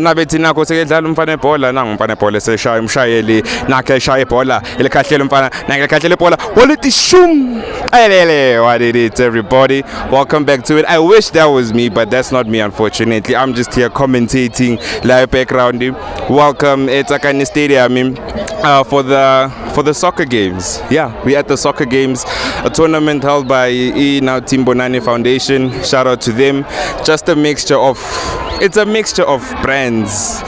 nabethi nakho sekedlala umfana ebhola nangu umfana ebhola seshaya umshayeli nakhe eshaya ibhola elikhahlele umfana nakhe elikhahlele ibhola walithi shum elele what it is everybody welcome back to it. I wish that was me but that's not me unfortunately. I'm just here commentating live background. Welcome at Tsakani Stadium for the soccer games. Yeah, we at the soccer games, a tournament held by now Team Bonani Foundation. Shout out to them. Just a mixture of brands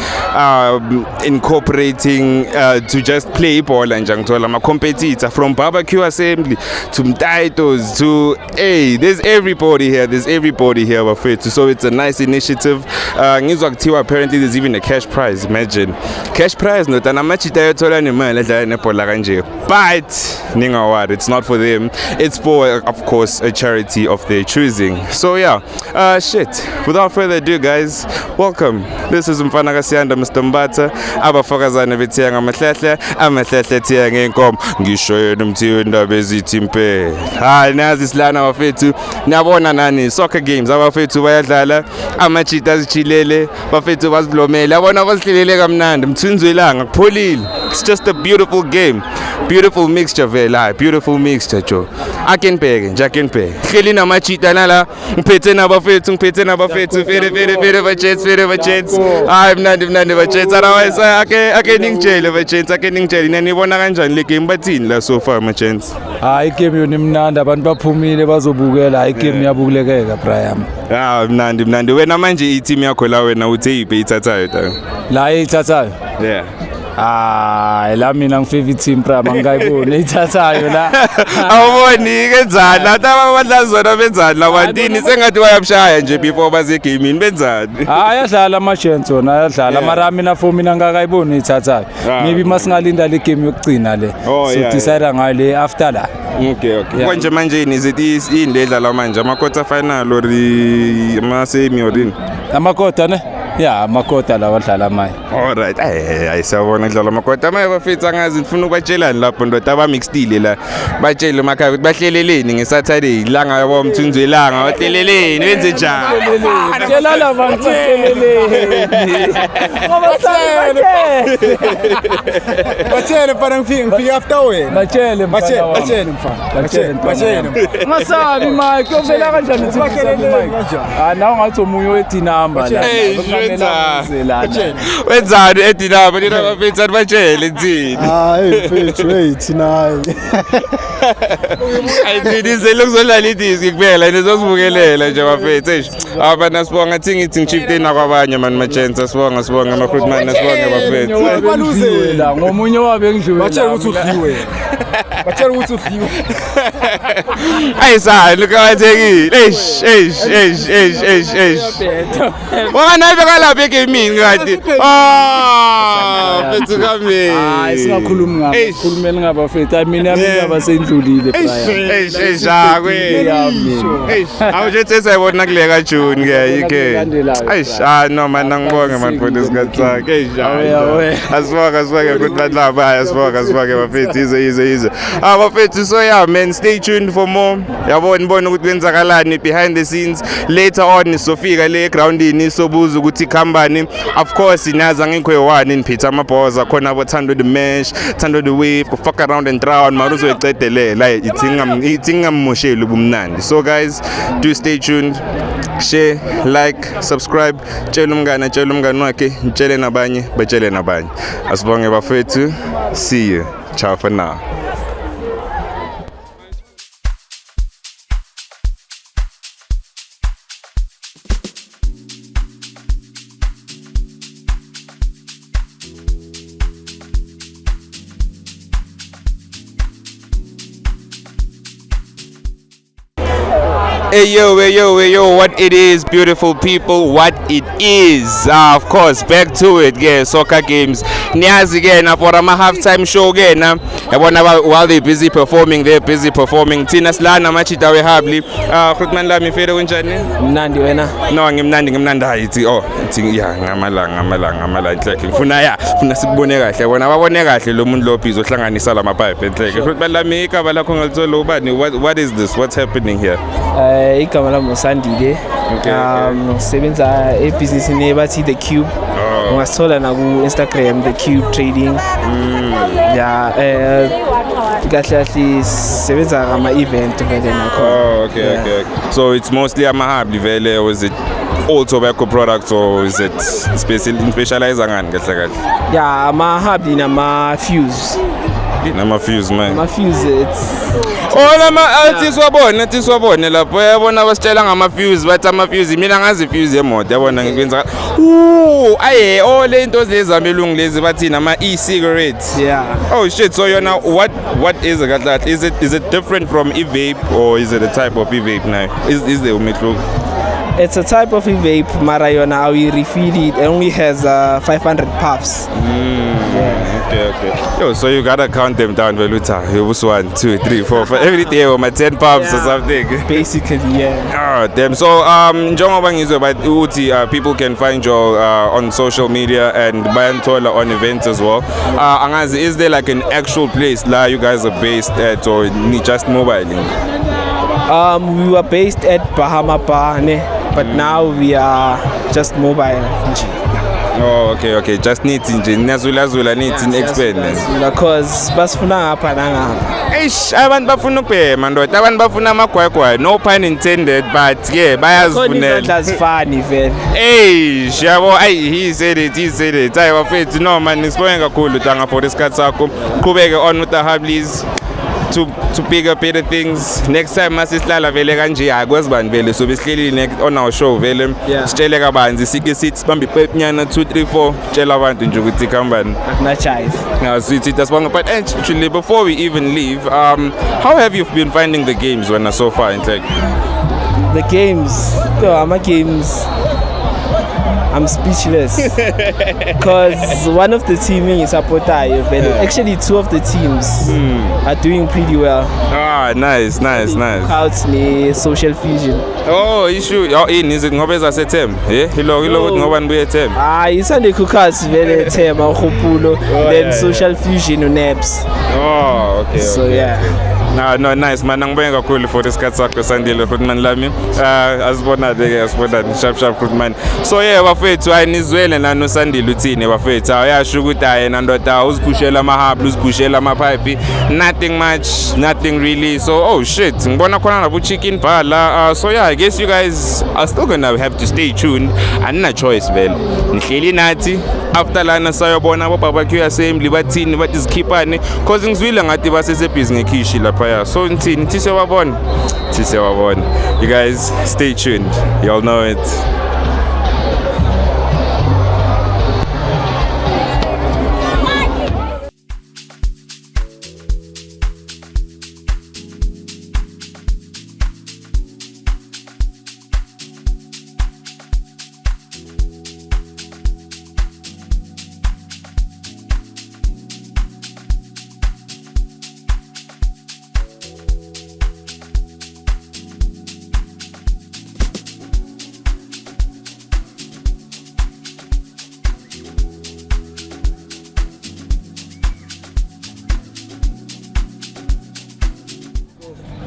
incorporating to just play ball and jangtola my competitor from barbecue assembly to mtaitos to there's everybody here bafethu. So it's a nice initiative. Ngizwa kuthiwa apparently there's even a cash prize. Imagine cash prize not anamachita yothola nemali edlala nebhola kanje, but ningawari, it's not for them, it's for of course a charity of their choosing. So yeah, without further ado guys, welcome. This is Mfana Kasiyanda Mr. Mbatha. Abafakazana bethiya ngamahlehle, amahlehle thiya ngenkomo. Ngisho yena umthiyo indaba ezithi impela. Hayi nazi silana bafethu. Niyabona nani soccer games abafethu bayadlala, amachita azichilele, bafethu bazilomela. Yabona bazihlelele kamnandi, mthunzwelanga kupholile. It's just a beautiful game. Beautiful mixture vela, beautiful mixture jo. Akenbheke, nje akenbheke. Hleli namachita nala, ngiphethe nabafethu fere bajets. Hayi mnandi bajets. Otherwise ake ningitshele bajets, ake ningitshele nanibona kanjani le game bathini la so far bajets. Hayi game yona imnandi, abantu baphumile bazobukela. Hayi game iyabukekeka Brian. Mnandi. Wena manje i-team yakho la wena uthe ibe ithathayo ta. La ithathayo? Yeah. La mina ngifavorite team Prama ngayibona ithathayo la. Awuboni kenzani la abadlali zona benzani la bantini sengathi bayabshaya nje before baze game benzani. Ayadlala ama-chance wona ayadlala mara mina for mina ngakayibona ithathayo. Maybe masingalinda le game yokugcina le. So decide ngayo le after la. Okay. Konje manje nizithi indledlala manje ama quarter final or ama semi or ini? Ama quarter ne? Yeah, makota la wadlala manje. Alright. Ayisabona idlala makota manje bafethu ngazi ngifuna ukubatshelani lapho ndoda aba mixed la. Batshele emakhaya ukuthi bahleleleni ngeSaturday ilanga yabo umthunzi elanga bahleleleni benze njani. Tshela la bantu bahleleleni. Batshele mfana ngifika after wena. Batshele mfana. Batshele. Masabi Mike, uvela kanjani uthi bahleleleni? Nawo ngathi omunye wethi number la. Wenzani edinaba nina bafethu batshele nzini. Mfethu weyithina. Ayidinize lokuzolala idiski kuphela nizozibukelela nje bafethu. Abana sibonga ngithi ngichifte nakwabanye man machance sibonga ama fruitman sibonga bafethu. Baluzela ngomunye wabe ngidlule. Batshela ukuthi udliwe. Ayisani kawathekile. Wona bekalapha egaming ngathi. Bethu kami. Singakhulumi ngabo. Khulumela ngabafethu. Mina abasendlulile phaya. Awujethi sayibona kule ka June ke. No man ngibonge man for this gatsake. Asibonga ukuthi badlaba asibonga bafethu ize. Bafethu so yeah man, stay tuned for more. Yabona ukuthi kwenzakalani behind the scenes. Later on sofika le groundini sobuza ukuthi company of course inaza ngikho one in Peter Maboza khona bothando the mesh, thando the wave, go fuck around and drown maruzo eqedelela ithinga mmoshela ubumnandi. So guys, do stay tuned, share, like, subscribe, tshela umngane wakhe, tshele nabanye, batshele nabanye. Asibonge bafethu, see you. Ciao for now. Hey yo, what it is, beautiful people, what it is. Of course, back to it, yeah, soccer games. Niyazi again for a halftime show again. While they're busy performing, Tina Slana machita we habli. Khutman la mi fere unjani? Mnandi wena. No, ngimnandi hayithi. Yeah, ngamala inhleke. Ngifuna sikubone kahle. Bona babone kahle lo muntu lo bhizo ohlanganisa la mapipe enhleke. Khutman la mi ikaba lakho ngalithola ubani. What is this? What's happening here? igama lami uSandile. Okay. Sebenza ebhizinisini ebathi The Cube. Ungasithola na ku Instagram The Cube Trading. Yeah, kahle kahle sebenza ama event vele nakho. Oh, okay, okay. So it's mostly amahabli vele, or is it all tobacco products, or is it specialize ngani kahle kahle? Yeah, ama hobby nama fuse. Nama fuse man. Ama fuse it's Oh lama athi swabone lapho yabona basitshela ngama fuse bathi ama fuse mina ngazi fuse yemoto yabona ngikwenza aye le into lezabelungu lezi bathi nama e-cigarettes. yeah. Oh shit, so you know what is it like? Is it different from e-vape, or is it a type of e-vape now? Is there umehluko? It's a type of e-vape, mara yona how we refill it only has 500 puffs. Okay. Yo, so you gotta count them down, Veluta. It was 1, 2, 3, 4, 5. Every day with my 10 puffs or something. Basically, yeah. Oh, damn. So, njengoba ngizwe about Uti, people can find you on social media and Bayan Tola on events as well. Angazi, is there like an actual place la you guys are based at, or just mobile? We were based at Bahama Bar, but now we are just mobile. Oh, okay. Just need to Nazula needs in expand. Because basifuna ngapha nangapha. Eish, abantu bafuna ukubhema ndoda, abantu bafuna amagwegwe, no pun intended, but yeah, bayazifunela. That's funny vele. Eish, yabo, he said it. Hayi bafethu, no man, nisibonge kakhulu tanga for isikhathi sakho. Qhubeke on with the Hablis to bigger better things. Next time masihlala vele kanje akwezibani vele so besihleli on our show vele sitshele kabanzi sike sithi sibambe ipepunyana 2 3 4 tshela abantu nje ukuthi khambani akunachive. Now sithi dasibonga, but actually before we even leave, how have you been finding the games when so far in like the games? My games, I'm speechless because one of the team is Apotayo, but actually two of the teams are doing pretty well. Ah, nice. Couts ni Social Fusion. Oh, issue is it ngoba ezaseThem? Hilo ngoba nibuye eThem. Isande Cookouts vele eThem uKhupulo, then Social Fusion uNeps. Oh, okay. So yeah. No, nice man, ngibonga kakhulu for isikhathi sakho Sandile Goodman lami. Asibonane sharp Goodman. So yeah, bafethu ayinizwele nano Sandile uthini bafethu. Ayasho ukuthi ayena ndoda uziphushela amahabla, uziphushela amapipe, nothing much, nothing really. So oh shit, ngibona khona nabo chicken bar la. So yeah, I guess you guys are still gonna have to stay tuned. Anina choice vele. Nihleli nathi after lana sayobona abo barbecue assembly bathini bathi zikhiphane cause ngizwile ngathi basesebhizi ngekhishi lapha ya. So nthini thise wabona. You guys stay tuned. Y'all know it.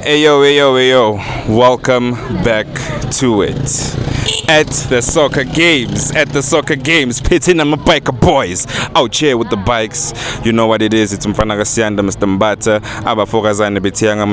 Hey yo, welcome back to it. At the soccer games, pitting on my biker boys out here with the bikes. You know what it is, it's Mfana Kasiyanda, Mr. Mbata, abafokazane betiyanga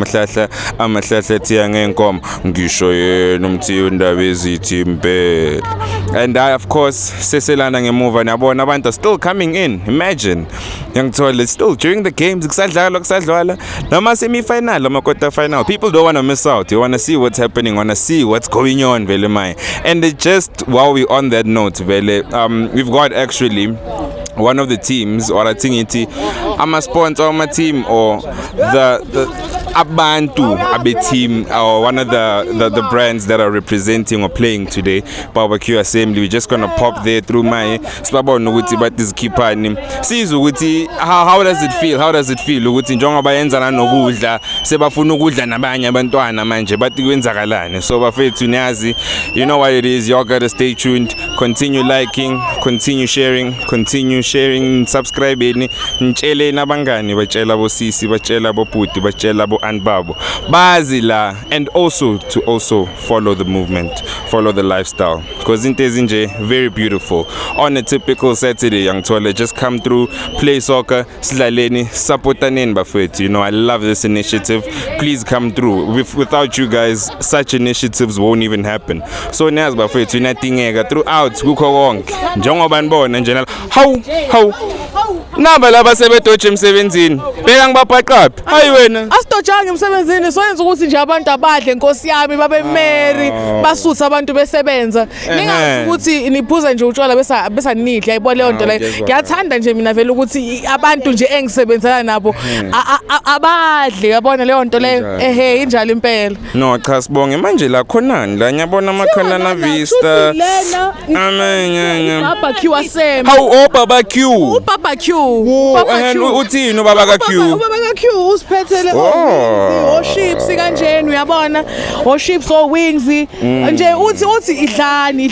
amahlahla etiyanga enkomo ngisho yena umthiyunda bezithi impela. And I of course seselana ngemuva niyabona abantu are still coming in. Imagine ngiyangithola it's still during the games kusadlala noma semi-final noma quarter final. People don't want to miss out. You want to see what's happening, want to see what's going on vele mai. And just while we're on that note vele, we've got actually one of the teams, or I think it's a sponsor of my team, or the Abantu Abe team, or one of the brands that are representing or playing today, Barbecue Assembly. We're just gonna pop there through my Spaba Nuguti, but this keeper name. See Zuguti, how does it feel? Uguti njonga bayenza na nokudla, sebafuna ukudla nabanye abantwana manje, but kwenzakalani. So bafethu niyazi, you know what it is. Y'all gotta stay tuned, continue liking, continue sharing, subscribing, nchele tshela abangani, batshela bosisi, batshela bobhuti, batshela bo-aunt babo. Bazi la, and also to also follow the movement, follow the lifestyle. Because into ezinje very beautiful. On a typical Saturday, young Tole, just come through, play soccer, slaleni, supportanen bafethu. You know, I love this initiative. Please come through. Without you guys, such initiatives won't even happen. So niyaz bafethu inatingeka throughout kukho konke. Njengoba nibona nje how naba laba sebedoje emsebenzini. Beka ngibabhaqaphi. Hayi wena. Asidojanga emsebenzini soyenza ukuthi nje abantu abadle Nkosi yami babe merry basutha abantu besebenza. Ningazi ukuthi niphuza nje utshwala besa nidla yayibona leyo nto leyo. Ngiyathanda nje mina vele ukuthi abantu nje engisebenzana nabo abadle yabona leyo nto leyo. Injalo impela. No cha sibonge manje la khonani la ngiyabona amaKhanana Vista. Barbecue asem. How barbecue? Barbecue. Uthini ubabakaqu? Ubabakaqu usiphethele o-chips kanjeni uyabona o-chips o-wings nje uthi idlani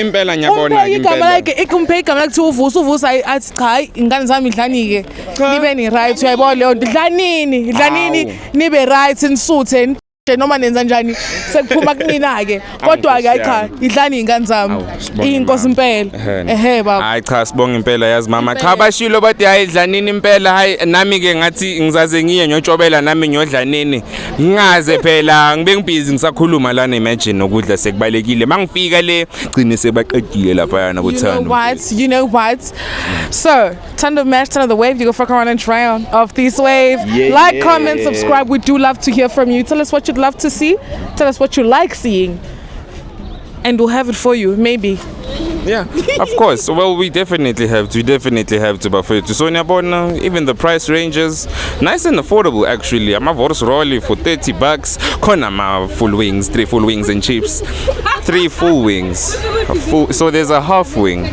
impela ngiyabona igama like umphe igama like uvusa athi cha ingane zami idlani ke nibe ni right uyayibona leyo nto idlanini nibe right nisuthe noma nenza njani sekuphuma kunina ke kodwa ke cha idlani ingane zami inkosi impela baba hayi cha sibonga impela yazi mama cha bashilo bathi hayi idlanini impela hayi nami ke ngathi ngizaze ngiye ngiyotshobela nami ngiyodlanini ngingaze phela ngibe ngibhizi ngisakhuluma lana imagine ukudla sekubalekile mangifika le gcine sebaqedile lapha yana kuthando you know what so Thando Match, Thando the Wave, you go fuck around and try on of this wave. Like, comment, subscribe. We do love to hear from you. Tell us what you'd love to see. Tell us what you like seeing. And we'll have it for you, maybe. Yeah, of course. Well, we definitely have to bafethu. So nyabona, even the price ranges nice and affordable actually. I'm a Voros Rolly for $30. Khona ma full wings, 3 full wings and chips. 3 full wings. So there's a half wing.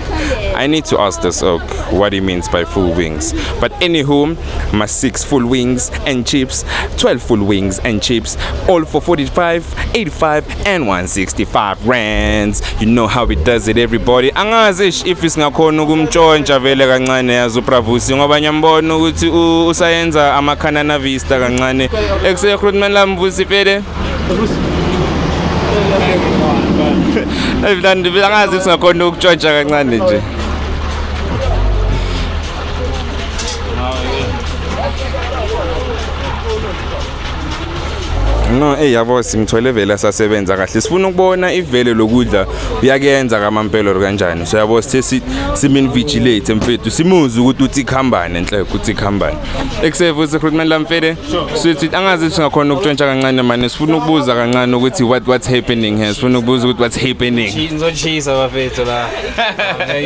I need to ask this Oak what he means by full wings. But anywho, my 6 full wings and chips, 12 full wings and chips, all for 45, 85 and 165 rands. You know how it does it, everybody. Angazi if singakhona ukumtshontsha vele kancane yazo uBravusi ngoba nyambona ukuthi usayenza amaKhanana Vista kancane. Ekusecruitment lamvusi phele. Angazi singakhona ukutshontsha kancane nje. No yabo simthole vele asasebenza kahle sifuna ukubona ivele lokudla uyakenza kamampelo kanjani so yabo sithe simin vigilate mfethu simuze ukuthi uthi khambane enhle ukuthi khambane except recruitment lamfede sithi angazi singakhona ukutshontsha kancane manje sifuna ukubuza kancane ukuthi what's happening here sifuna ukubuza ukuthi what's happening ngizochisa bafethu la hey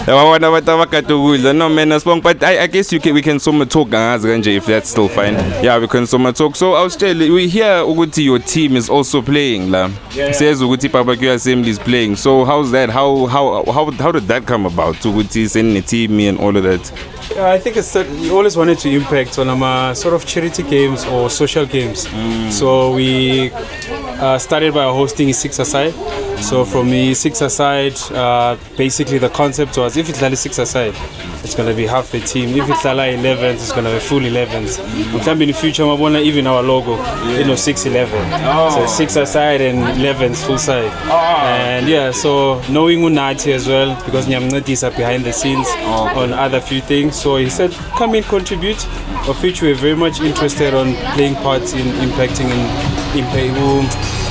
yabona abantu abagada ukudla no man sibonga but I guess we can soma talk angazi kanje if that's still fine yeah we can soma talk so I was telling we hear ukuthi your team is also playing la says ukuthi Barbecue Assembly is playing so how's that how did that come about ukuthi send the team and all of that I think it's that we always wanted to impact on sort of charity games or social games so we started by hosting a 6-a-side so from the 6-a-side basically the concept was if it's 6-a-side it's going to be half the team if it's 11 it's going to be full 11s in the future even our logo 6-11 so 6-a-side and 11s full side and yeah so knowing Unati as well because Nyamnatis are behind the scenes on other few things so he said come in contribute of which we're very much interested on playing parts in impacting in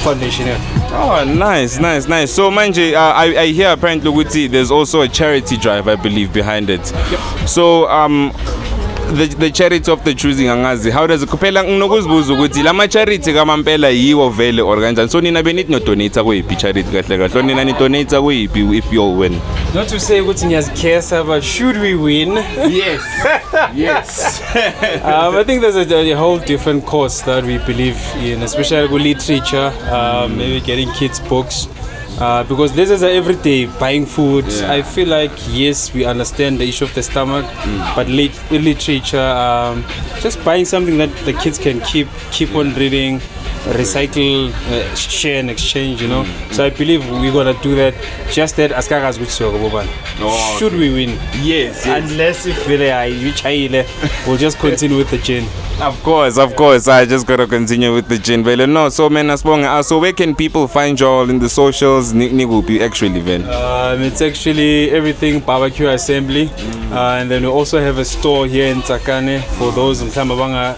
foundation here. Oh nice so manje I hear apparently ukuthi there's also a charity drive I believe behind it so the charity of the choosing angazi how does it kuphela nginokuzibuza ukuthi lama charity kamampela yiwo vele or kanjani so nina benithi no donate kuyiphi charity kahle kahle nina ni donate kuyiphi if you win not to say ukuthi ngiyazikhesa but should we win yes I think there's a whole different course that we believe in especially with literature maybe getting kids books because this is everyday buying food I feel like yes we understand the issue of the stomach but literature just buying something that the kids can keep on reading recycle, share and exchange, you know. So I believe we're gonna do that. Just that Askagas with Sogoban. Should we win? Yes. Unless if we'll just continue with the chain. Of course. I just gotta continue with the gin. No, so man, so where can people find y'all in the socials? Nigupi actually, Ben. It's actually everything Barbecue Assembly, and then we also have a store here in Tsakane for those in Abanga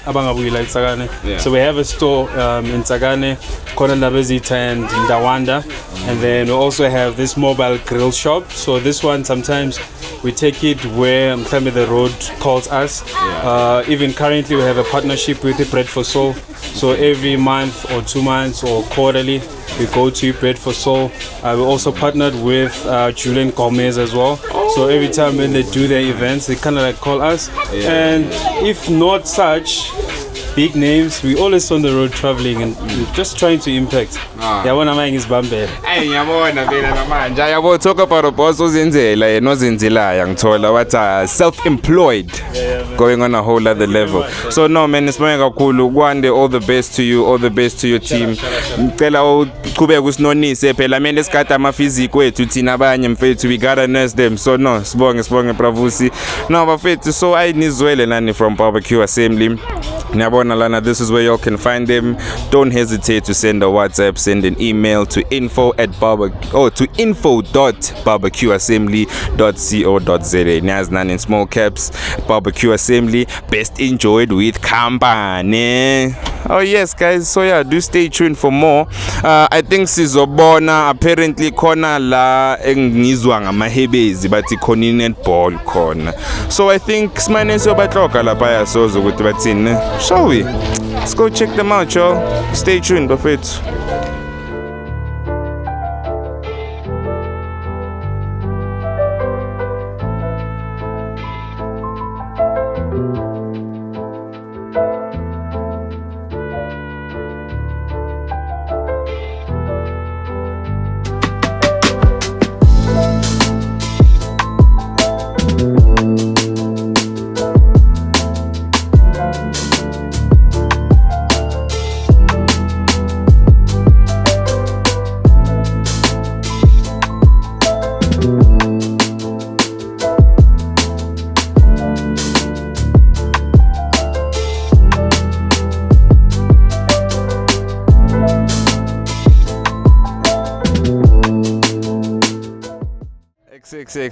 like Tsakane. Yeah. So we have a store in Tsakane, Kona Ndabezitha and Ndawanda, and then we also have this mobile grill shop. So this one sometimes we take it where the road calls us. Even currently we have a partnership with the Bread for Soul. So every month or 2 months or quarterly we go to Bread for Soul. We also partnered with Julian Gomez as well. So every time when they do their events, they kind of like call us. And if not such big names, we always on the road traveling and just trying to impact. Yabona manje ngizibambela. Hey, ngiyabona phela namanje. Yabo talk about a boss ozenzela yena ozenzelayo ngithola what self-employed. Going on a whole other level. So no man, isibonge kakhulu. Kwande, all the best to you, all the best to your team. Ngicela uqhubeke usinonise phela mina esikade ama physics wethu thina abanye mfethu we gotta nurse them. So no, sibonge Bravusi. No bafethu, so I nizwele nani from Barbecue Assembly. Nyabona lana, this is where y'all can find them. Don't hesitate to send a WhatsApp, send an email to info@barbecueassembly.co.za. Naznan in small caps. Barbecue Assembly, best enjoyed with company. Oh yes guys, so yeah, do stay tuned for more. I think sizobona apparently khona la engizwa ngamahebezi bathi khona netball khona. So I think simane siyobatloka lapha sozo ukuthi bathini. Shall we? Let's go check them out, y'all. Stay tuned, bafethu.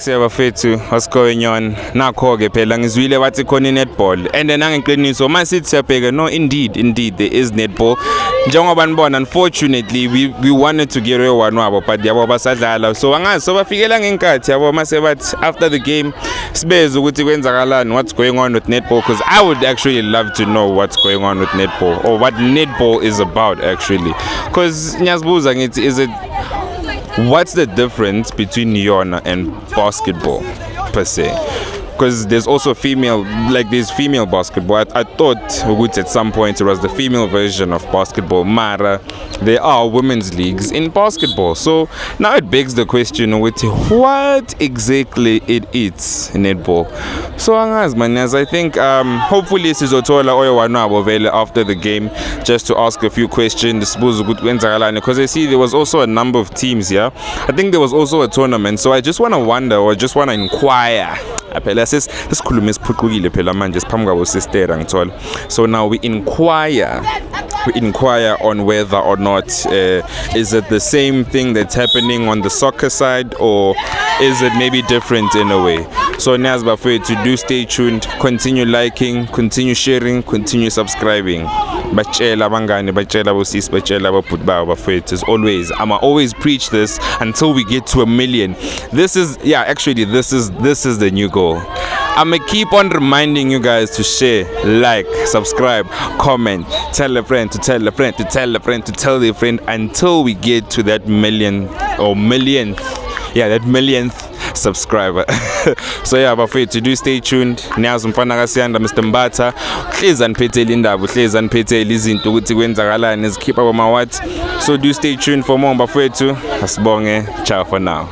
Bafethu, what's going on? Nakho-ke phela ngizwile bathi khona netball and then angiqiniso masithi siyabheka, no indeed there is netball. Njengoba nibona, unfortunately we wanted to get one wabo but yabo basadlala, so angazi so bafikela ngenkathi yabo mase bathi after the game sibeze ukuthi kwenzakalani, what's going on with netball, because I would actually love to know what's going on with netball or what netball is about actually, because ngiyazibuza ngithi is it what's the difference between yona and basketball per se? Because there's also female basketball. I thought at some point it was the female version of basketball. Mara, there are women's leagues in basketball. So now it begs the question with what exactly it is netball. So as I think hopefully Sizotola Oyo Wanabo Vele after the game just to ask a few questions because I see there was also a number of teams here. I think there was also a tournament. So I just want to wonder or just want to inquire. So now we inquire on whether or not is it the same thing that's happening on the soccer side or is it maybe different in a way. So Nazba to do stay tuned, continue liking, continue sharing, continue subscribing. Bachela bangani, bachela bosis, bachela baputba bafet. As always, I'ma always preach this until we get to 1 million. This is the new goal. I'ma keep on reminding you guys to share, like, subscribe, comment, tell a friend to tell a friend to tell a friend to tell a friend until we get to that millionth subscriber. So yeah, bafethu, do stay tuned. Nyazi mfana kasiyanda Mr. Mbatha, hlezi aniphethe indaba, hlezi aniphethe izinto ukuthi kwenzakalani ezikhipha boma what. So do stay tuned for more bafethu. Asibonge, ciao for now.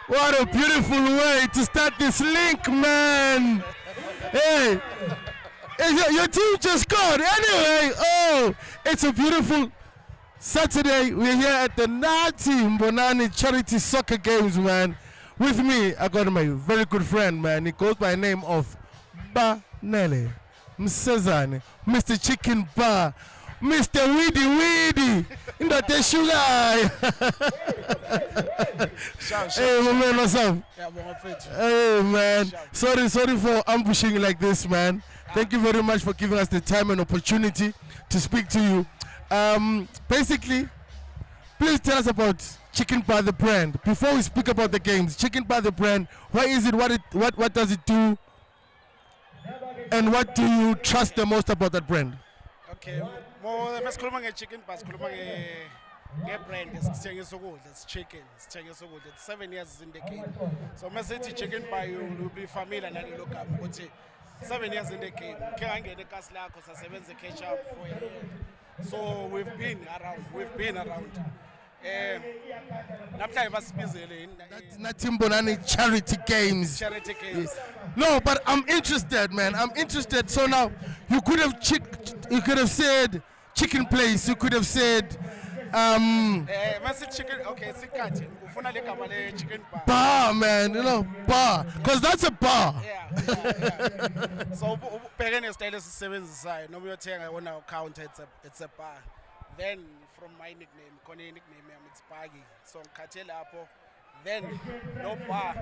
What a beautiful way to start this link, man. Hey, your team just scored. Anyway, it's a beautiful Saturday. We're here at the Nati Mbonani Charity Soccer Games, man. With me, I got my very good friend, man. He goes by the name of Banele Msezane, Mr. Chicken Bar, Mr. Weedy, Dr. Sugar. Hey, my man, what's up? Hey, man. Sorry for ambushing you like this, man. Thank you very much for giving us the time and opportunity to speak to you. Basically, please tell us about Chicken Bar the brand. Before we speak about the games, Chicken Bar the brand, what is it, what does it do, and what do you trust the most about that brand? Okay, masikhuluma nge-chicken bar sikhuluma nge-brand esithengisa ukudla, sithengisa ukudla. It's 7 years in the game. So masithi chicken bar you'll be familiar nalelo gama ukuthi 7 years in the game. Khe ngangena ekasi lakho sasebenza catch up for a year. So we've been around. Namhlanje basibizele Nati Mbonani Charity Games. No, but I'm interested, man. I'm interested. So now you could have said chicken place. You could have said masithi chicken, okay, sikhathi ufuna le gama le chicken bar. Bar, man, bar, because that's a bar. Yeah. So ubheke nesitayile esisebenzisayo noma uyothenga wona counter, it's a bar. Then from my nickname, khona nickname yami it's Pagi. So ngikhathe lapho. Then no bar,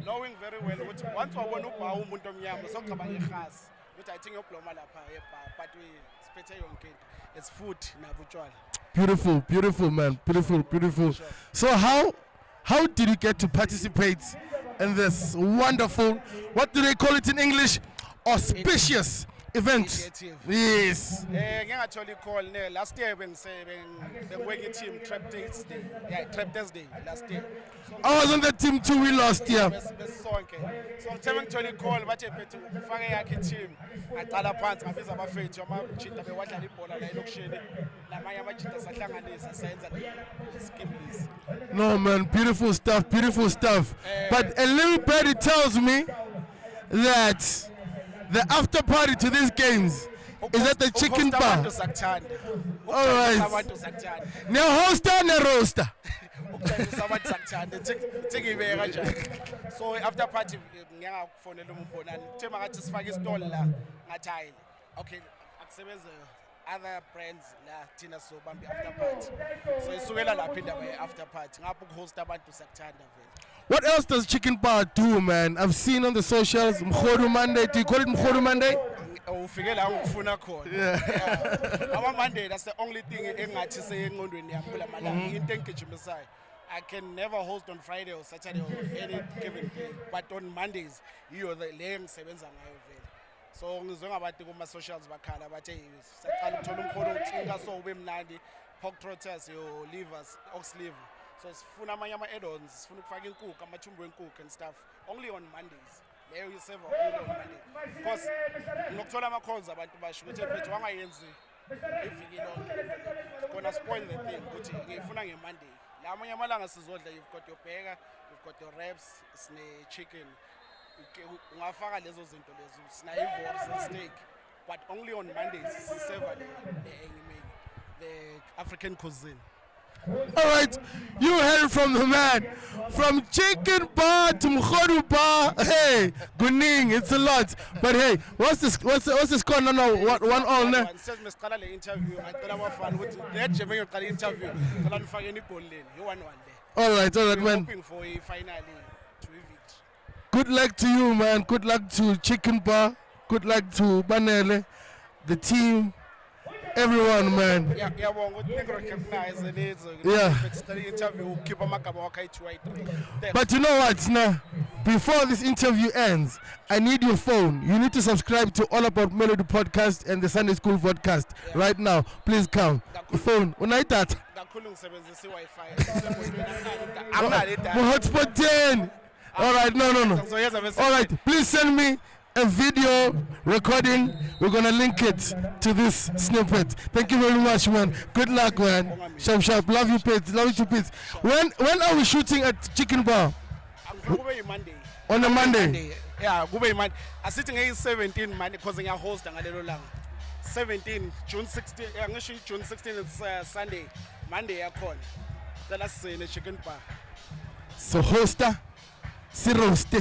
knowing very well ukuthi once wabona ubar umuntu omnyama sokucabanga ikhasi ukuthi I think yobloma lapha ebar, but we sphethe yonke into. It's food nabutshwala. Beautiful, man. Beautiful. Sure. So how did you get to participate in this wonderful, what do they call it in English, auspicious event? Initiative. Yes. Ngingathola call last year bengiweke team Trap Thursday. Yeah, Trap Thursday last year. So I was on the team too. We lost, yeah. besonke. So ngithe ngithola call bathi phethe ufake yakhe team. Ngaqala phansi ngabiza abafethu amajita bewadlala ibhola la elokishini. Lamanye amajita sahlanganisa sayenza scheme list. No, man, beautiful stuff. But a little birdie tells me that the after party to these games is at the chicken bar. All right. Now hoster ne roaster. So after party ngiyakufonela umbonani uthema ngathi sifake istall la ngathi okay akusebenza other brands la thina sobambi after party. So isukela lapha indaba ye after party ngapho ukuhost abantu sakuthanda vele. What else does Chicken Bar do, man? I've seen on the socials Mkhodu Monday. Do you call it Mkhodu Monday? Ufike la ngifuna khona. Ama Monday, that's the only thing engathi seyengqondweni yami kula malanga into engigijimisayo. I can never host on Friday or Saturday or any given day, but on Mondays yiyo le ngisebenza ngayo vele. So ngizwe ngabantu kuma socials bakhala bathi saqala ukuthola umkhono ucinga so ube mnandi pork trotters yo livers ox liver. So sifuna amanye ama add-ons, sifuna ukufaka inkukhu, amathumbu enkukhu and stuff only on Mondays. Leyo you serve only on Monday. Because ngokuthola ama calls abantu basho ukuthi mfethu wangayenzi iviki lonke. Gonna spoil the thing ukuthi ngifuna ngeMonday. La amanye amalanga sizodla, you've got your burger, you've got your wraps, sine chicken. Ungafaka lezo zinto lezo, sina ivory, steak. But only on Mondays serve the African cuisine. All right, you heard from the man, from Chicken Bar to Mkhodu Bar. Hey, Guning, it's a lot. But hey, what's this going on? No, one all now. Says Mr. Le interview. I thought I was fun. Let Jimmy interview. Kalan fageni Berlin. You won one day. All right, man. Hoping for a finally to evict. Good luck to you, man. Good luck to Chicken Bar. Good luck to Banele, the team. Everyone, man. Yeah, recognize it. Interview, keep a But you know what, now, before this interview ends, I need your phone. You need to subscribe to All About Melody podcast and the Sunday School podcast right now. Please come. Phone. Unai that. Hotspot 10. All right, no. All right, please send me a video recording. We're gonna link it to this snippet. Thank you very much, man. Good luck, man. Sharp. Love you, Pete. When are we shooting at Chicken Bar? Kube Monday. On a Monday. Yeah, kube Monday. Asithi ngeke 17 Monday because ngiyahost ngalelo langa. 17 June 16 ngisho June 16 it's Sunday. Monday yakhona. Cela sisene chicken bar. So hoster, si roaste.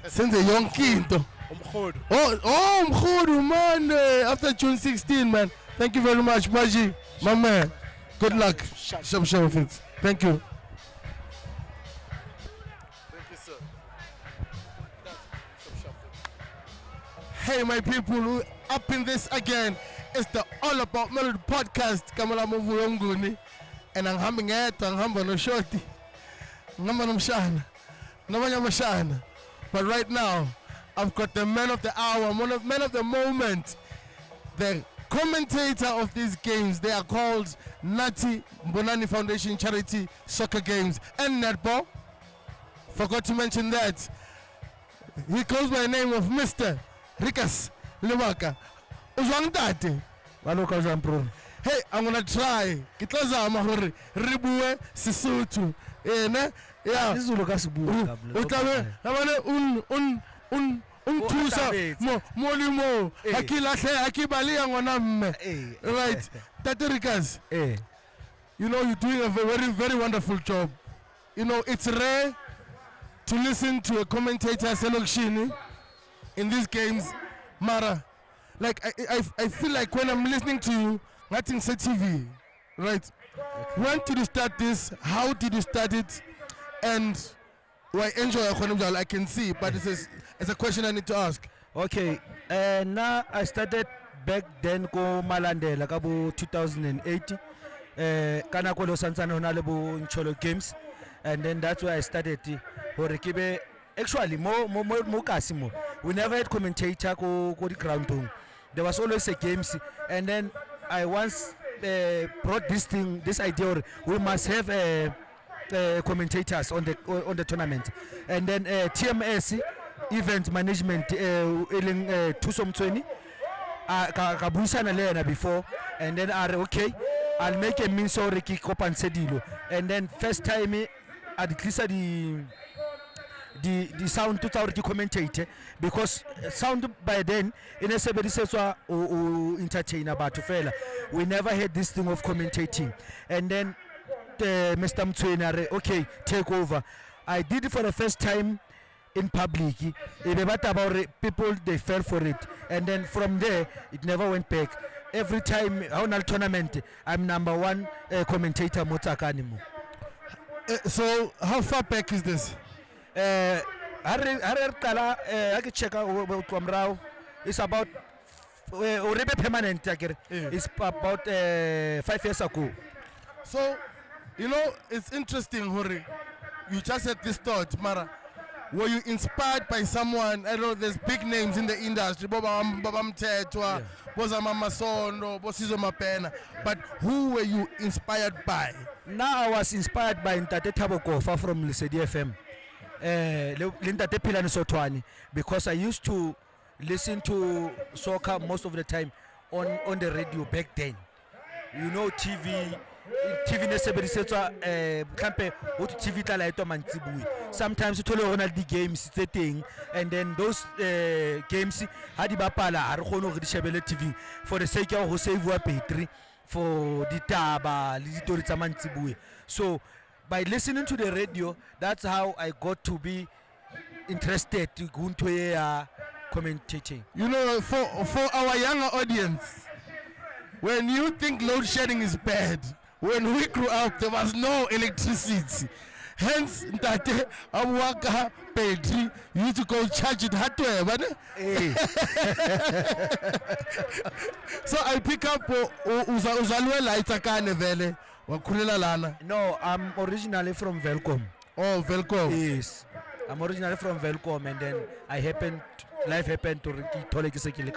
Senze yonke into. Umkhodo. Oh, umkhodo Monday after June 16, man. Thank you very much, Maji, my man. Good luck. Shop. Thank you. Hey, my people, who up in this again. It's the All About Melody podcast. Kamala Muvuyonguni. And I'm humming it, I'm humming no shorty. But right now, I've got the man of the hour, man of the moment, the commentator of these games. They are called Nati Bonani Foundation Charity Soccer Games and Netball. Forgot to mention that. He calls by the name of Mr. Rikas Liwaka. Uzwangtate. Hey, I'm gonna try. Kitlazama hore ribue Sisutu. Yeah. Tusa molimo akibalia ngwana mme. Right. Taterikas. You know, you're doing a very, very wonderful job. You know, it's rare to listen to a commentator Selokshini in these games. Mara, like I feel like when I'm listening to you, nothing say TV, right? When did you start this? How did you start it? And why enjoy I can see, but it's a question I need to ask. Okay, now I started back then go Malandela kabo 2008. Kana ko Lo Santana Nalebo Ncholo Games, and then that's where I started. Horikibe actually more Kasimo. We never had commentator go the ground tone. There was always a games, and then I once brought this idea. We must have commentators on the tournament, and then TMS event management Tusomtweni kabusana lena before, and then okay, I'll make a means or Sedilo, and then first time at the sound to the commentator, because sound by then in a sebediswa entertain about fella. We never had this thing of commentating, and then Mr. Mtwenare, okay, take over. I did it for the first time in public. People they fell for it, and then from there it never went back. Every time on a tournament, I'm number one commentator Motakanimo. So how far back is this? I can check out it's about permanent. It's about 5 years ago. So, you know, it's interesting, Hori. You just had this thought, Mara. Were you inspired by someone? I know there's big names in the industry, Babam Tetwa, Bozama Masondo, Bosizo Mapena. But who were you inspired by? Now I was inspired by Ntate Taboko from Lesedi FM. Because I used to listen to soccer most of the time on the radio back then. You know, TV nesebedisetsa mhlambe uthi TV tla ito mantsibui. Sometimes utole hona di games tse, and then those games ha di bapala ha re kgone go di shebele TV for the sake of go save battery for ditaba le ditori tsa mantsibui. So by listening to the radio, that's how I got to be interested to go into commentating. You know, for our younger audience, when you think load shedding is bad, when we grew up, there was no electricity. Hence, Ntate Awaka battery used to go charge it hardware. So I pick up Uzalwe Laitakane Vele. No, I'm originally from Velcom. Oh, Velcom. Yes, I'm originally from Velcom, and then life happened to Tolekiseki.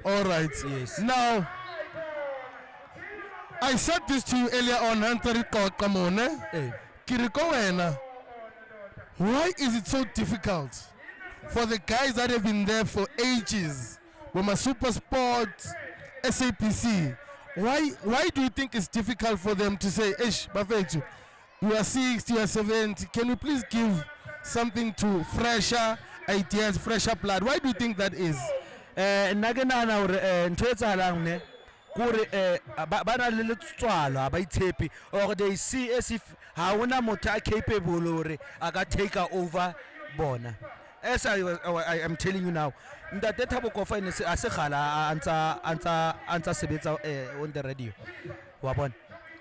All right. Yes. Now, I said this to you earlier on. Why is it so difficult for the guys that have been there for ages, Wema Super Sports, SAPC? Why do you think it's difficult for them to say, Bafetu, you are 60, you are 70, can you please give something to fresher ideas, fresher blood. Why do you think that is? Nna ke nahana hore ntho e tsahalang ne kore ba na le letswalo ha ba itshepe, or they see as if ha hona motho a capable hore a ka take over bona. As I am telling you now, Ntate Thabo Kofa a se kgala antsa sebetsa on the radio wa bona,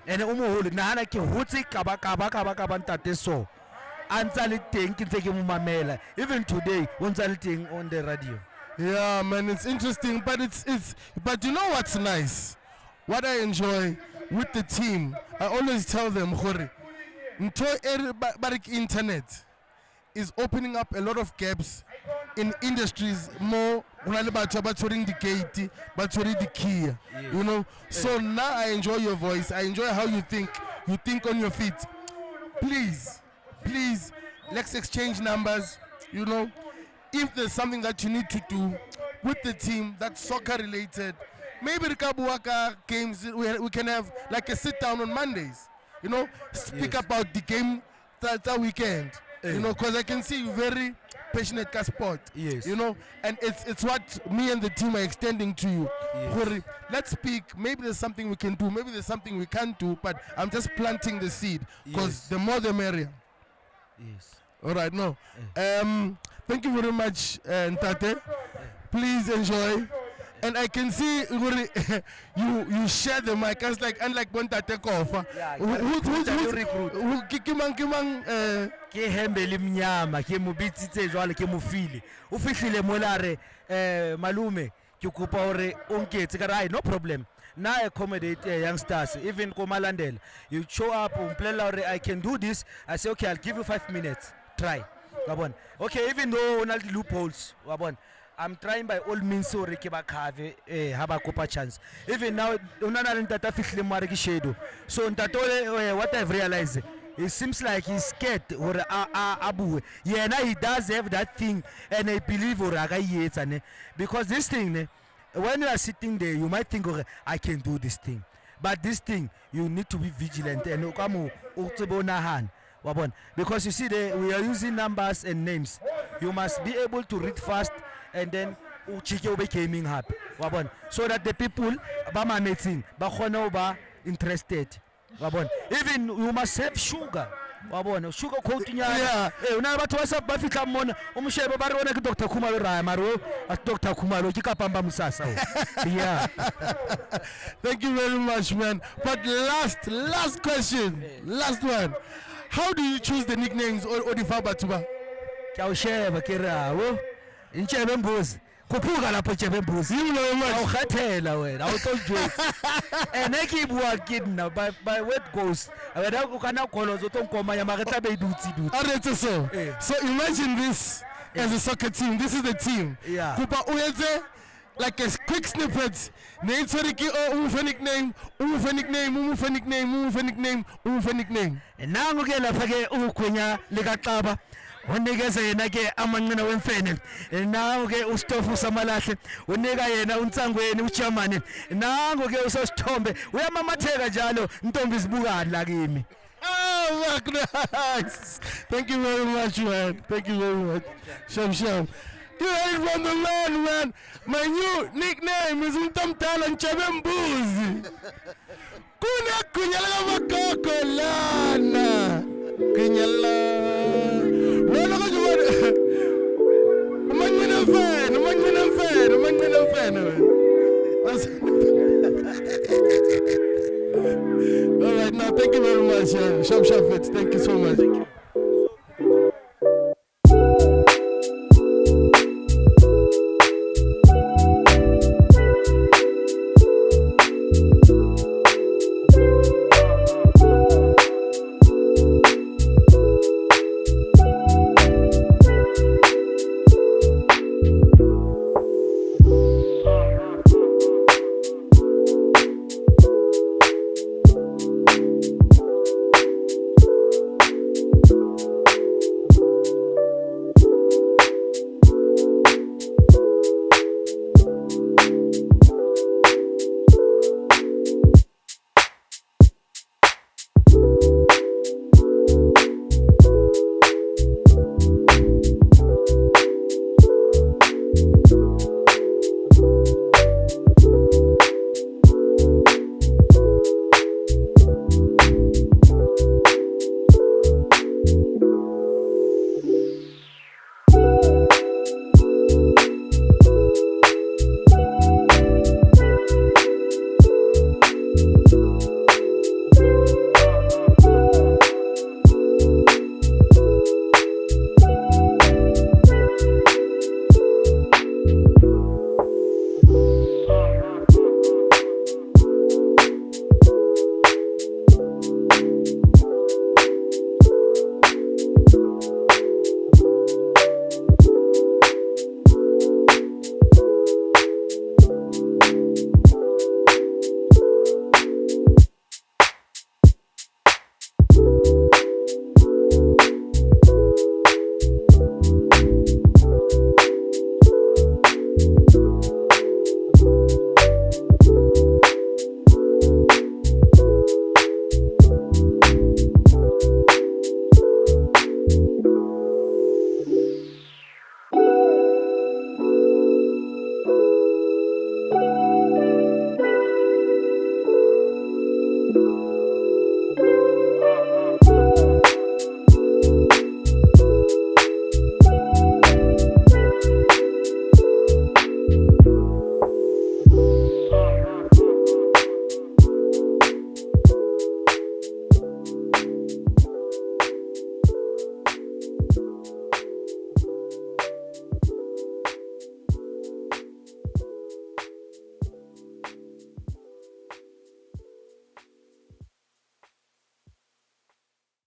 ene o moholo nahana ke hotse ka ba ntate so antsa le teng ke ntse ke mo mamela, even today o ntsa le teng on the radio. Yeah, man, it's interesting, but but you know what's nice? What I enjoy with the team, I always tell them, Khore, internet is opening up a lot of gaps in industries more. The gate, but the key, you know. So now I enjoy your voice. I enjoy how you think. You think on your feet. Please, let's exchange numbers. You know, if there's something that you need to do with the team that's soccer related, maybe the Kabuaka games we can have like a sit down on Mondays. You know, speak about the game that weekend. You know, because I can see you very passionate ka sport. Yes. You know, and it's what me and the team are extending to you. Yes. Let's speak. Maybe there's something we can do. Maybe there's something we can't do. But I'm just planting the seed because the more the merrier. Yes. All right. No. Thank you very much, Ntate. Please enjoy. And I can see you share the mic. It's like unlike when Ntate Kofa. Ke hembe le mnyama ke mo bitsitse jwale ke mo file o fihlile molare malume ke kopa hore o nketse ka right, no problem. Now accommodate youngsters, even ko Malandela. You show up and play hore I can do this. I say okay, I'll give you 5 minutes. Try. Wabona. Okay, even though on the loopholes, wabona. I'm trying by all means so re ke ba khave ha ba kopa chance. Even now unana le ntata fihlile mare ke shadow. So ntatole what I've realized, it seems like he's scared or abu. Yeah, now he does have that thing, and I believe or ne, because this thing ne, when you are sitting there you might think okay, I can do this thing, but this thing you need to be vigilant and because you see we are using numbers and names. You must be able to read fast and then gaming hub so that the people ba meeting ba interested. Even you must have sugar. Sugar coating ya una batho ba sa ba fitla mona o moshebe ba re ona ke Dr. Khumalo Raya maro a Dr. Khumalo ke ka pamba musasa. Yeah. Thank you very much, man. But last question, last one. How do you choose the nicknames or Odifa Batuba? Kawsheba ke rawo inchebe mbuzi kuphuka lapho chebe mbuzi awukhathela wena awutojoke and ekibua kidna by word goes wena ukana kholo zotonkoma ya maketla be dutsi. So imagine this as a soccer team. This is the team. Yeah. Kupa uyeze like a quick snippet. Neitsoriki nickname. Nangu ke lapha ke ukukhwenya likaXaba unikeza yena ke amanqina wemfene, nangu ke uStofu Samalahle unika yena uNtsangweni uJamani, nangu ke uSosithombe uyamamatheka njalo intombi zibukani la kimi. Oh, nice. Thank you very much, man. Thank you very much. Sham. You heard from the man. My new nickname is Untamtala Nchebe Mbuzi. Kunyala makoko lana. Kunyala. Wala ko jumana. Umanyina fan. All right, now thank you very much, Sham Shafet. Thank you so much.